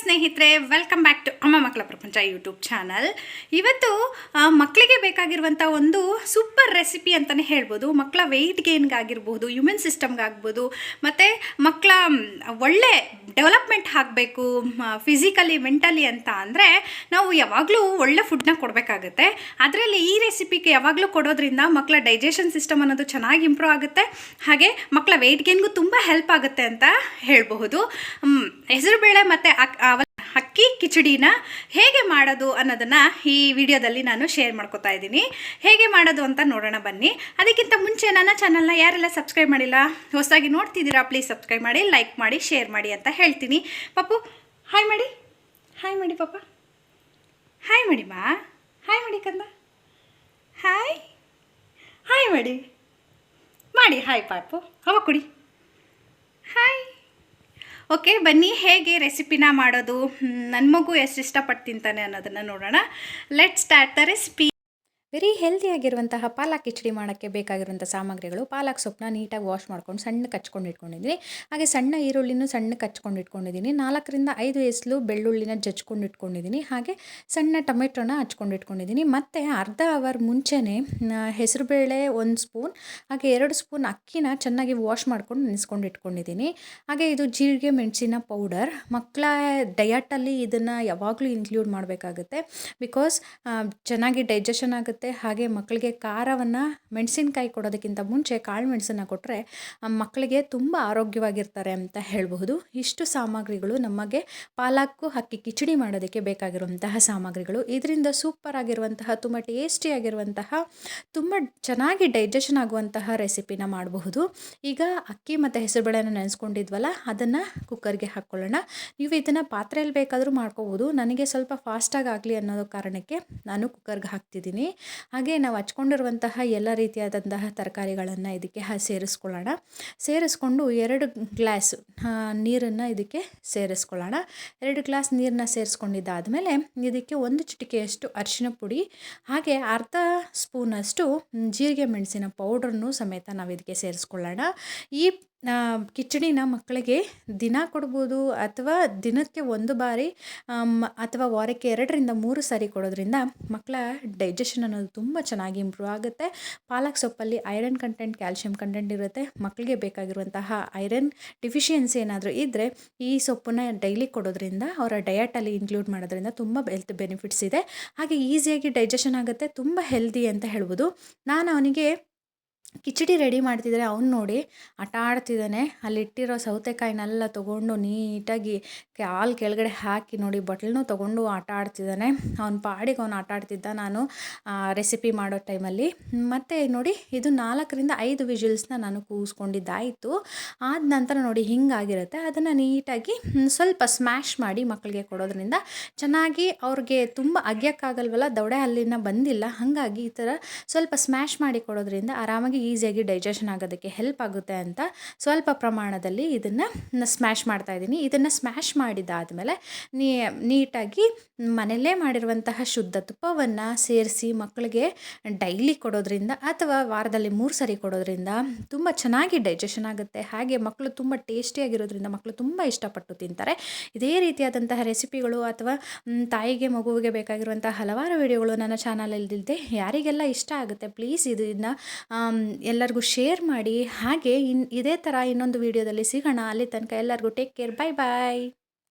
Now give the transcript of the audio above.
ಸ್ನೇಹಿತರೆ, welcome back to ಅಮ್ಮ ಮಕ್ಕಳ ಪ್ರಪಂಚ ಯೂಟ್ಯೂಬ್ ಚಾನಲ್. ಇವತ್ತು ಮಕ್ಕಳಿಗೆ ಬೇಕಾಗಿರುವಂಥ ಒಂದು ಸೂಪರ್ ರೆಸಿಪಿ ಅಂತಲೇ ಹೇಳ್ಬೋದು. ಮಕ್ಕಳ ವೆಯ್ಟ್ ಗೇನ್ಗಾಗಿರ್ಬೋದು, ಇಮ್ಯೂನ್ ಸಿಸ್ಟಮ್ಗಾಗ್ಬೋದು, ಮತ್ತು ಮಕ್ಕಳ ಒಳ್ಳೆ ಡೆವಲಪ್ಮೆಂಟ್ ಆಗಬೇಕು ಫಿಸಿಕಲಿ ಮೆಂಟಲಿ ಅಂತ ಅಂದರೆ ನಾವು ಯಾವಾಗಲೂ ಒಳ್ಳೆ ಫುಡ್ನ ಕೊಡಬೇಕಾಗುತ್ತೆ. ಅದರಲ್ಲಿ ಈ ರೆಸಿಪಿಗೆ ಯಾವಾಗಲೂ ಕೊಡೋದ್ರಿಂದ ಮಕ್ಕಳ ಡೈಜೆಷನ್ ಸಿಸ್ಟಮ್ ಅನ್ನೋದು ಚೆನ್ನಾಗಿ ಇಂಪ್ರೂವ್ ಆಗುತ್ತೆ, ಹಾಗೆ ಮಕ್ಕಳ ವೆಯ್ಟ್ ಗೇನ್ಗೂ ತುಂಬ ಹೆಲ್ಪ್ ಆಗುತ್ತೆ ಅಂತ ಹೇಳಬಹುದು. ಹೆಸರುಬೇಳೆ ಮತ್ತು ಅಕ್ಕಿ ಕಿಚಡಿನ ಹೇಗೆ ಮಾಡೋದು ಅನ್ನೋದನ್ನು ಈ ವಿಡಿಯೋದಲ್ಲಿ ನಾನು ಶೇರ್ ಮಾಡ್ಕೊತಾ ಇದ್ದೀನಿ. ಹೇಗೆ ಮಾಡೋದು ಅಂತ ನೋಡೋಣ ಬನ್ನಿ. ಅದಕ್ಕಿಂತ ಮುಂಚೆ ನನ್ನ ಚಾನಲ್ನ ಯಾರೆಲ್ಲ ಸಬ್ಸ್ಕ್ರೈಬ್ ಮಾಡಿಲ್ಲ, ಹೊಸದಾಗಿ ನೋಡ್ತಿದ್ದೀರಾ, ಪ್ಲೀಸ್ ಸಬ್ಸ್ಕ್ರೈಬ್ ಮಾಡಿ, ಲೈಕ್ ಮಾಡಿ, ಶೇರ್ ಮಾಡಿ ಅಂತ ಹೇಳ್ತೀನಿ. ಪಾಪು ಹಾಯ್ ಮಾಡಿ, ಹಾಯ್ ಮಾಡಿ ಪಾಪ, ಹಾಯ್ ಮಾಡಿ ಮಾ, ಹಾಯ್ ಮಾಡಿ ಕಂದ, ಹಾಯ್ ಹಾಯ್ ಮಾಡಿ ಮಾಡಿ, ಹಾಯ್ ಪಾಪು, ಹವ ಕುಡಿ, ಹಾಯ್. ಓಕೆ, ಬನ್ನಿ ಹೇಗೆ ರೆಸಿಪಿನ ಮಾಡೋದು, ನನ್ನ ಮಗು ಎಷ್ಟು ಇಷ್ಟಪಟ್ಟು ತಿಂತಾನೆ ಅನ್ನೋದನ್ನು ನೋಡೋಣ. Let start the recipe. Very ಹೆಲ್ದಿಯಾಗಿರುವಂತಹ ಪಾಲಕ್ ಕಿಚಡಿ ಮಾಡೋಕ್ಕೆ ಬೇಕಾಗಿರುವಂಥ ಸಾಮಗ್ರಿಗಳು: ಪಾಲಕ್ ಸೊಪ್ಪನ್ನ ನೀಟಾಗಿ ವಾಶ್ ಮಾಡ್ಕೊಂಡು ಸಣ್ಣ ಕಚ್ಕೊಂಡು ಇಟ್ಕೊಂಡಿದ್ದೀನಿ. ಹಾಗೆ ಸಣ್ಣ ಈರುಳ್ಳಿನೂ ಸಣ್ಣ ಕಚ್ಕೊಂಡು ಇಟ್ಕೊಂಡಿದ್ದೀನಿ. 4ರಿಂದ 5 ಎಸಳು ಬೆಳ್ಳುಳ್ಳಿನ ಜಜ್ಕೊಂಡು ಇಟ್ಕೊಂಡಿದ್ದೀನಿ. ಹಾಗೆ ಸಣ್ಣ ಟೊಮೆಟೊನ ಹಚ್ಕೊಂಡು ಇಟ್ಕೊಂಡಿದ್ದೀನಿ. ಮತ್ತು ಅರ್ಧ ಅವರ್ ಮುಂಚೆನೇ ಹೆಸರುಬೇಳೆ 1 ಸ್ಪೂನ್, ಹಾಗೆ 2 ಸ್ಪೂನ್ ಅಕ್ಕಿನ ಚೆನ್ನಾಗಿ ವಾಶ್ ಮಾಡ್ಕೊಂಡು ನೆನೆಸ್ಕೊಂಡು ಇಟ್ಕೊಂಡಿದ್ದೀನಿ. ಹಾಗೆ ಇದು ಜೀರಿಗೆ ಮೆಣಸಿನ ಪೌಡರ್. ಮಕ್ಕಳ ಡಯಟಲ್ಲಿ ಇದನ್ನು ಯಾವಾಗಲೂ ಇನ್ಕ್ಲೂಡ್ ಮಾಡಬೇಕಾಗುತ್ತೆ, ಬಿಕಾಸ್ ಚೆನ್ನಾಗಿ ಡೈಜೆಷನ್ ಆಗುತ್ತೆ. ಹಾಗೆ ಮಕ್ಕಳಿಗೆ ಖಾರವನ್ನು, ಮೆಣಸಿನಕಾಯಿ ಕೊಡೋದಕ್ಕಿಂತ ಮುಂಚೆ ಕಾಳು ಮೆಣಸನ್ನು ಕೊಟ್ಟರೆ ಮಕ್ಕಳಿಗೆ ತುಂಬ ಆರೋಗ್ಯವಾಗಿರ್ತಾರೆ ಅಂತ ಹೇಳಬಹುದು. ಇಷ್ಟು ಸಾಮಗ್ರಿಗಳು ನಮಗೆ ಪಾಲಕ್ಕು ಅಕ್ಕಿ ಕಿಚಡಿ ಮಾಡೋದಕ್ಕೆ ಬೇಕಾಗಿರುವಂತಹ ಸಾಮಗ್ರಿಗಳು. ಇದರಿಂದ ಸೂಪರ್ ಆಗಿರುವಂತಹ, ತುಂಬ ಟೇಸ್ಟಿಯಾಗಿರುವಂತಹ, ತುಂಬ ಚೆನ್ನಾಗಿ ಡೈಜೆಷನ್ ಆಗುವಂತಹ ರೆಸಿಪಿನ ಮಾಡಬಹುದು. ಈಗ ಅಕ್ಕಿ ಮತ್ತು ಹೆಸರುಬೇಳೆನ ನೆನೆಸ್ಕೊಂಡಿದ್ವಲ್ಲ, ಅದನ್ನು ಕುಕ್ಕರ್ಗೆ ಹಾಕ್ಕೊಳ್ಳೋಣ. ನೀವು ಇದನ್ನು ಪಾತ್ರೆಯಲ್ಲಿ ಬೇಕಾದರೂ ಮಾಡ್ಕೋಬೋದು. ನನಗೆ ಸ್ವಲ್ಪ ಫಾಸ್ಟಾಗಿ ಆಗಲಿ ಅನ್ನೋ ಕಾರಣಕ್ಕೆ ನಾನು ಕುಕ್ಕರ್ಗೆ ಹಾಕ್ತಿದ್ದೀನಿ. ಹಾಗೆ ನಾವು ಹಚ್ಕೊಂಡಿರುವಂತಹ ಎಲ್ಲ ರೀತಿಯಾದಂತಹ ತರಕಾರಿಗಳನ್ನು ಇದಕ್ಕೆ ಸೇರಿಸ್ಕೊಳ್ಳೋಣ. ಸೇರಿಸ್ಕೊಂಡು 2 ಗ್ಲಾಸ್ ನೀರನ್ನು ಇದಕ್ಕೆ ಸೇರಿಸ್ಕೊಳ್ಳೋಣ. 2 ಗ್ಲಾಸ್ ನೀರನ್ನ ಸೇರಿಸ್ಕೊಂಡಿದ್ದಾದಮೇಲೆ ಇದಕ್ಕೆ 1 ಚಿಟಿಕೆಯಷ್ಟು ಅರಿಶಿನ ಪುಡಿ, ಹಾಗೆ ಅರ್ಧ ಸ್ಪೂನಷ್ಟು ಜೀರಿಗೆ ಮೆಣಸಿನ ಪೌಡ್ರನ್ನು ಸಮೇತ ನಾವು ಇದಕ್ಕೆ ಸೇರಿಸ್ಕೊಳ್ಳೋಣ. ಈ ಕಿಚಡಿನ ಮಕ್ಕಳಿಗೆ ದಿನ ಕೊಡ್ಬೋದು, ಅಥವಾ ದಿನಕ್ಕೆ 1 ಬಾರಿ ಅಥವಾ ವಾರಕ್ಕೆ 2ರಿಂದ 3 ಸಾರಿ ಕೊಡೋದ್ರಿಂದ ಮಕ್ಕಳ ಡೈಜೆಷನ್ ಅನ್ನೋದು ತುಂಬ ಚೆನ್ನಾಗಿ ಇಂಪ್ರೂವ್ ಆಗುತ್ತೆ. ಪಾಲಕ್ ಸೊಪ್ಪಲ್ಲಿ ಐರನ್ ಕಂಟೆಂಟ್, ಕ್ಯಾಲ್ಶಿಯಂ ಕಂಟೆಂಟ್ ಇರುತ್ತೆ. ಮಕ್ಕಳಿಗೆ ಬೇಕಾಗಿರುವಂತಹ ಐರನ್ ಡಿಫಿಷಿಯನ್ಸಿ ಏನಾದರೂ ಇದ್ದರೆ ಈ ಸೊಪ್ಪನ್ನ ಡೈಲಿ ಕೊಡೋದ್ರಿಂದ, ಅವರ ಡಯಟಲ್ಲಿ ಇನ್ಕ್ಲೂಡ್ ಮಾಡೋದ್ರಿಂದ ತುಂಬ ಹೆಲ್ತ್ ಬೆನಿಫಿಟ್ಸ್ ಇದೆ. ಹಾಗೆ ಈಸಿಯಾಗಿ ಡೈಜೆಷನ್ ಆಗುತ್ತೆ, ತುಂಬ ಹೆಲ್ದಿ ಅಂತ ಹೇಳ್ಬೋದು. ನಾನು ಅವನಿಗೆ ಕಿಚಡಿ ರೆಡಿ ಮಾಡ್ತಿದ್ರೆ ಅವ್ನು ನೋಡಿ ಆಟ ಆಡ್ತಿದ್ದಾನೆ. ಅಲ್ಲಿಟ್ಟಿರೋ ಸೌತೆಕಾಯಿನೆಲ್ಲ ತೊಗೊಂಡು ನೀಟಾಗಿ ಕಾಲು ಕೆಳಗಡೆ ಹಾಕಿ ನೋಡಿ ಬಟ್ಲನ್ನೂ ತೊಗೊಂಡು ಆಟ ಆಡ್ತಿದ್ದಾನೆ. ಅವ್ನ ಪಾಡಿಗೆ ಅವ್ನು ಆಟ ಆಡ್ತಿದ್ದ ನಾನು ರೆಸಿಪಿ ಮಾಡೋ ಟೈಮಲ್ಲಿ. ಮತ್ತು ನೋಡಿ, ಇದು 4ರಿಂದ 5 ವಿಜಿಲ್ಸ್ನ ನಾನು ಕೂಗಿಸ್ಕೊಂಡಿದ್ದಾಯಿತು. ಆದ ನಂತರ ನೋಡಿ ಹಿಂಗಾಗಿರುತ್ತೆ. ಅದನ್ನು ನೀಟಾಗಿ ಸ್ವಲ್ಪ ಸ್ಮ್ಯಾಶ್ ಮಾಡಿ ಮಕ್ಕಳಿಗೆ ಕೊಡೋದ್ರಿಂದ ಚೆನ್ನಾಗಿ, ಅವ್ರಿಗೆ ತುಂಬ ಅಗ್ಯಕ್ಕಾಗಲ್ವಲ್ಲ, ದವಡೆ ಹಲ್ಲಿನ ಬಂದಿಲ್ಲ, ಹಾಗಾಗಿ ಈ ಥರ ಸ್ವಲ್ಪ ಸ್ಮ್ಯಾಶ್ ಮಾಡಿ ಕೊಡೋದ್ರಿಂದ ಆರಾಮಾಗಿ ಈಸಿಯಾಗಿ ಡೈಜೆಷನ್ ಆಗೋದಕ್ಕೆ ಹೆಲ್ಪ್ ಆಗುತ್ತೆ ಅಂತ ಸ್ವಲ್ಪ ಪ್ರಮಾಣದಲ್ಲಿ ಇದನ್ನು ಸ್ಮ್ಯಾಶ್ ಮಾಡ್ತಾಯಿದ್ದೀನಿ. ಇದನ್ನು ಸ್ಮ್ಯಾಶ್ ಮಾಡಿದ್ದಾದಮೇಲೆ ನೀಟಾಗಿ ಮನೆಯಲ್ಲೇ ಮಾಡಿರುವಂತಹ ಶುದ್ಧ ತುಪ್ಪವನ್ನು ಸೇರಿಸಿ ಮಕ್ಕಳಿಗೆ ಡೈಲಿ ಕೊಡೋದ್ರಿಂದ, ಅಥವಾ ವಾರದಲ್ಲಿ 3 ಸರಿ ಕೊಡೋದ್ರಿಂದ ತುಂಬ ಚೆನ್ನಾಗಿ ಡೈಜೆಷನ್ ಆಗುತ್ತೆ. ಹಾಗೆ ಮಕ್ಕಳು ತುಂಬ ಟೇಸ್ಟಿಯಾಗಿರೋದ್ರಿಂದ ಮಕ್ಕಳು ತುಂಬ ಇಷ್ಟಪಟ್ಟು ತಿಂತಾರೆ. ಇದೇ ರೀತಿಯಾದಂತಹ ರೆಸಿಪಿಗಳು ಅಥವಾ ತಾಯಿಗೆ ಮಗುವಿಗೆ ಬೇಕಾಗಿರುವಂಥ ಹಲವಾರು ವಿಡಿಯೋಗಳು ನನ್ನ ಚಾನಲಲ್ಲಿದೆ. ಯಾರಿಗೆಲ್ಲ ಇಷ್ಟ ಆಗುತ್ತೆ ಪ್ಲೀಸ್ ಇದನ್ನು ಎಲ್ಲರಿಗೂ ಶೇರ್ ಮಾಡಿ. ಹಾಗೆ ಇದೇ ಥರ ಇನ್ನೊಂದು ವಿಡಿಯೋದಲ್ಲಿ ಸಿಗೋಣ. ಅಲ್ಲಿ ತನಕ ಎಲ್ಲರಿಗೂ ಟೇಕ್ ಕೇರ್, ಬಾಯ್ ಬಾಯ್.